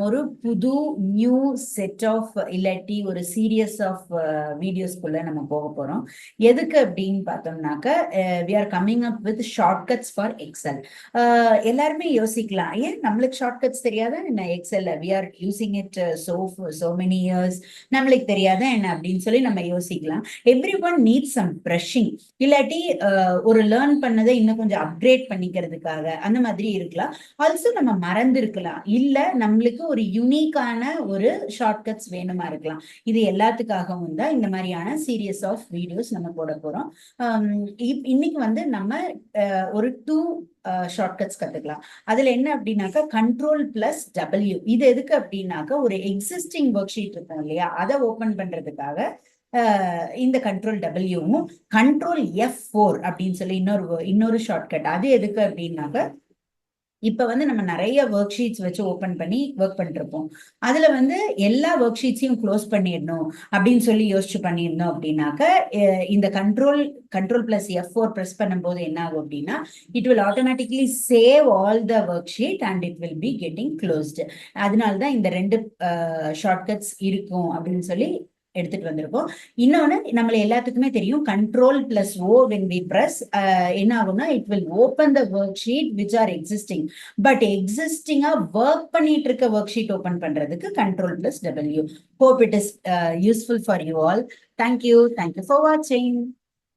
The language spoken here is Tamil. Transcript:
ஒரு புது நியூ செட் ஆஃப் இல்லாட்டி ஒரு சீரியஸ் ஆஃப் வீடியோஸ்குள்ள நம்ம போக போறோம். எதுக்கு அப்படின்னு பார்த்தோம்னாக்க we are coming up with shortcuts for Excel. எல்லாருமே யோசிக்கலாம், ஏன் நம்மளுக்கு ஷார்ட்கட்ஸ் தெரியாத என்ன எக்ஸல்ல we are using it so many years, நம்மளுக்கு தெரியாத என்ன அப்படின்னு சொல்லி நம்ம யோசிக்கலாம். Every one need some brushing, இல்லாட்டி ஒரு லேர்ன் பண்ணதை இன்னும் கொஞ்சம் அப்கிரேட் பண்ணிக்கிறதுக்காக அந்த மாதிரி இருக்கலாம். ஆல்சோ நம்ம மறந்துருக்கலாம், இல்ல நம்மளுக்கு ஒரு யூனிக்கான ஒரு ஷார்ட்கட்ஸ் வேணுமா இருக்கலாம். இது எல்லாத்துக்காகவும் தான் இந்த மாதிரியான சீரியஸ் ஆஃப் வீடியோஸ் நம்ம போட போறோம். இன்னைக்கு வந்து நம்ம ஒரு 2 ஷார்ட்கட்ஸ் கத்துக்கலாம். அதுல என்ன அப்படின்னாக்கா கண்ட்ரோல் பிளஸ் டபிள்யூ. இது எதுக்கு அப்படின்னாக்கா ஒரு எக்ஸிஸ்டிங் ஒர்க் ஷீட் இருக்கும் இல்லையா, அதை ஓபன் பண்றதுக்காக இந்த கண்ட்ரோல் டபிள்யூவும் கண்ட்ரோல் F4 அப்படின்னு சொல்லி இன்னொரு ஷார்ட்கட். அது எதுக்கு அப்படின்னாக்க இப்ப வந்து நம்ம நிறைய ஒர்க் ஷீட்ஸ் வச்சு ஓபன் பண்ணி ஒர்க் பண்ணிருப்போம். அதுல வந்து எல்லா ஒர்க் ஷீட்ஸையும் க்ளோஸ் பண்ணிடணும் அப்படின்னு சொல்லி யோசிச்சு பண்ணியிருந்தோம் அப்படின்னாக்க இந்த கண்ட்ரோல் பிளஸ் F4 பிரஸ் பண்ணும்போது என்ன ஆகும் அப்படின்னா it will automatically save all the work sheet and it will be getting closed. அதனால்தான் இந்த 2 ஷார்ட்கட்ஸ் இருக்கும் அப்படின்னு சொல்லி எடுத்துட்டு வந்திருக்கோம். இன்னொன்னு நம்மள எல்லாத்துக்குமே தெரியும், control plus O when we press என்ன ஆகும்னா it will open the worksheet which are existing. But எக்ஸிஸ்டிங்கா ஒர்க் பண்ணிட்டு இருக்க ஒர்க் ஷீட் ஓபன் பண்றதுக்கு control plus W. Hope it is useful for you all. Thank you for வாட்சிங்.